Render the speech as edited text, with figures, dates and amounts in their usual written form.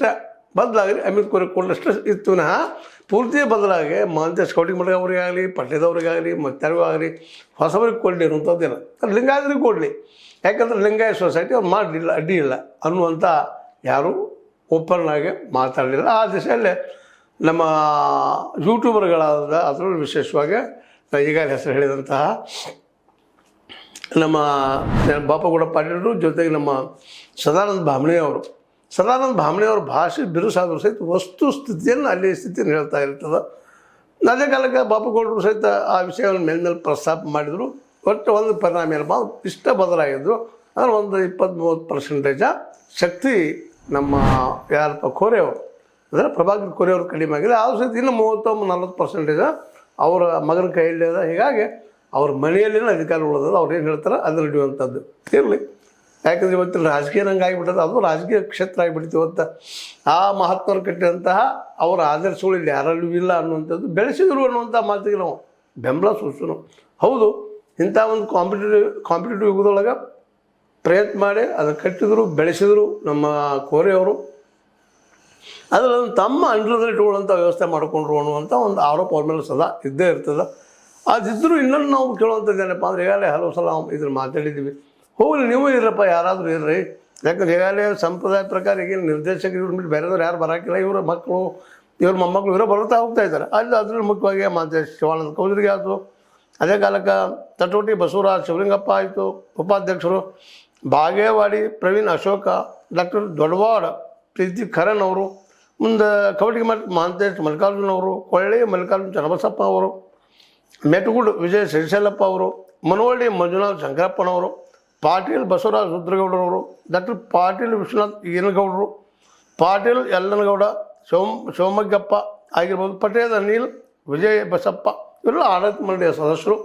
ಅಷ್ಟೇ ಬದಲಾಗಲಿ ಅಮಿತ್ ಕೋರೆ ಕೊಡಲಷ್ಟು ಇತ್ತು ವಿನಃ ಪೂರ್ತಿ ಬದಲಾಗಿ ಮಾಂತ ಸ್ಕೌಟಿಂಗ್ ಮಠ ಅವರಿಗಾಗಲಿ ಪಟ್ಟಣದವ್ರಿಗಾಗಲಿ ಮತ್ತಾರಿಗೂ ಆಗಲಿ ಹೊಸಬರಿಗೆ ಕೊಡಲಿ ಅನ್ನುವಂಥದ್ದೇನು ಅದು ಲಿಂಗಾಯತರಿಗೆ ಕೊಡಲಿ. ಯಾಕಂದ್ರೆ ಲಿಂಗಾಯತ ಸೊಸೈಟಿ ಅವ್ರು ಮಾಡಲಿಲ್ಲ ಅಡ್ಡಿ ಇಲ್ಲ ಅನ್ನುವಂಥ ಯಾರೂ ಓಪನ್ ಆಗಿ ಮಾತಾಡಲಿಲ್ಲ. ಆ ದಿಶೆಯಲ್ಲೇ ನಮ್ಮ ಯೂಟ್ಯೂಬರ್ಗಳಾದ ಅದರಲ್ಲೂ ವಿಶೇಷವಾಗಿ ಈಗಾಗಲೇ ಹೆಸರು ಹೇಳಿದಂತಹ ನಮ್ಮ ಬಾಪಗೌಡ ಪಾಟೀಲರು ಜೊತೆಗೆ ನಮ್ಮ ಸದಾನಂದ ಭಾಮಣೆಯವರು ಭಾಷೆ ಬಿರುಸಾದರೂ ಸಹಿತ ವಸ್ತು ಸ್ಥಿತಿಯನ್ನು ಅಲ್ಲಿ ಸ್ಥಿತಿಯನ್ನು ಹೇಳ್ತಾ ಇರ್ತದೆ. ಅದೇ ಕಾಲಕ್ಕೆ ಬಾಪಗೌಡರು ಸಹಿತ ಆ ವಿಷಯವನ್ನು ಮೇಲೆ ಪ್ರಸ್ತಾಪ ಮಾಡಿದರು. ಒಟ್ಟು ಒಂದು ಪರಿಣಾಮ ಏನಪ್ಪ ಇಷ್ಟ ಬದಲಾಗಿದ್ದು ಅಂದರೆ ಒಂದು 20-30% ಶಕ್ತಿ ನಮ್ಮ ಯಾರಪ್ಪ ಕೋರೆಯವರು ಅಂದರೆ ಪ್ರಭಾಕರ್ ಕೋರೆಯವರು ಕಡಿಮೆ ಆಗಿದೆ. ಆದರೂ ಸಹಿತ ಇನ್ನು 30-40% ಅವರ ಮಗನ ಕೈಯಲ್ಲಿ ಅದ. ಹೀಗಾಗಿ ಅವ್ರ ಮನೆಯಲ್ಲಿನ ಅಧಿಕಾರ ಉಳಿದದು. ಅವ್ರು ಏನು ಹೇಳ್ತಾರೆ ಅದನ್ನು ಹಿಡಿಯುವಂಥದ್ದು ಇರಲಿ. ಯಾಕಂದರೆ ಇವತ್ತಿನ ರಾಜಕೀಯ ನಂಗೆ ಆಗಿಬಿಟ್ಟದೆ, ಅದು ರಾಜಕೀಯ ಕ್ಷೇತ್ರ ಆಗಿಬಿಡ್ತು. ಇವತ್ತು ಆ ಮಹಾತ್ಮರು ಕಟ್ಟಿದಂತಹ ಅವರ ಆದರ್ಶಗಳು ಇಲ್ಲಿ ಯಾರಲ್ಲೂ ಇಲ್ಲ ಅನ್ನುವಂಥದ್ದು ಬೆಳೆಸಿದರು ಅನ್ನುವಂಥ ಮಾತಿಗೆ ನಾವು ಬೆಂಬಲ ಸೂಚನೆ. ಹೌದು, ಇಂಥ ಒಂದು ಕಾಂಪಿಟೇಟಿವ್ ಯುಗದೊಳಗೆ ಪ್ರಯತ್ನ ಮಾಡಿ ಅದನ್ನು ಕಟ್ಟಿದರು ಬೆಳೆಸಿದರು ನಮ್ಮ ಕೋರೆಯವರು. ಅದರಲ್ಲಿ ತಮ್ಮ ಅಂಡರ್ದಲ್ಲಿ ಇಟ್ಕೊಳ್ಳುವಂಥ ವ್ಯವಸ್ಥೆ ಮಾಡಿಕೊಂಡ್ರು ಅನ್ನುವಂಥ ಒಂದು ಆರೋಪ ಅವ್ರ ಮೇಲೆ ಸದಾ ಇದ್ದೇ ಇರ್ತದೆ. ಅದಿದ್ದರೂ ಇನ್ನೊಂದು ನಾವು ಕೇಳುವಂಥದ್ದು ಏನಪ್ಪ ಅಂದರೆ ಈಗಾಗಲೇ ಹಲವು ಸಲ ಇದನ್ನು ಮಾತಾಡಿದ್ದೀವಿ. ಹೋಗಲಿ ನೀವು ಇರಪ್ಪ, ಯಾರಾದರೂ ಇರ್ರಿ. ಯಾಕಂದ್ರೆ ಈಗಾಗಲೇ ಸಂಪ್ರದಾಯ ಪ್ರಕಾರ ಈಗೇನು ನಿರ್ದೇಶಕರು ಇವ್ರ ಮೇಲೆ ಬೇರೆದವ್ರು ಯಾರು ಬರೋಕ್ಕಿಲ್ಲ. ಇವರ ಮಕ್ಕಳು ಇವ್ರ ಮೊಮ್ಮಕ್ಕಳು ಇವರೇ ಬರ್ತಾ ಹೋಗ್ತಾ ಇದ್ದಾರೆ. ಅದರಲ್ಲಿ ಮುಖ್ಯವಾಗಿ ಮಾತೇಶ್ ಶಿವಾನಂದ ಕೌಜರಿಗೆ ಆಯಿತು. ಅದೇ ಕಾಲಕ್ಕೆ ತಟೋಟಿ ಬಸವರಾಜ್ ಶಿವಲಿಂಗಪ್ಪ ಆಯಿತು ಉಪಾಧ್ಯಕ್ಷರು. ಬಾಗೇವಾಡಿ ಪ್ರವೀಣ್ ಅಶೋಕ, ಡಾಕ್ಟರ್ ದೊಡ್ಡವಾಡ ಪ್ರೀತಿ ಖರನ್ ಅವರು, ಮುಂದೆ ಕವಟಿಗೆ ಮಹಾಂತೇಶ್ ಮಲ್ಲಿಕಾರ್ಜುನವರು, ಕೊಳ್ಳಿ ಮಲ್ಲಿಕಾರ್ಜುನ ಚನ್ನಬಸಪ್ಪ ಅವರು, ಮೆಟಗುಡ್ ವಿಜಯ ಶ್ರೀಶೈಲಪ್ಪ ಅವರು, ಮನವಳ್ಳಿ ಮಂಜುನಾಥ್ ಶಂಕರಪ್ಪನವರು, ಪಾಟೀಲ್ ಬಸವರಾಜ್ ರುದ್ರಗೌಡರವರು, ಡಾಕ್ಟರ್ ಪಾಟೀಲ್ ವಿಶ್ವನಾಥ್ ಈನಗೌಡರು, ಪಾಟೀಲ್ ಯಲ್ಲನಗೌಡ, ಶಿವಮೊಗ್ಗಪ್ಪ ಆಗಿರ್ಬೋದು, ಪಟೇಲ್ ಅನಿಲ್, ವಿಜಯ ಬಸಪ್ಪ ಇವರೆಲ್ಲ ಆಡಳಿತ ಮಂಡಳಿಯ ಸದಸ್ಯರು.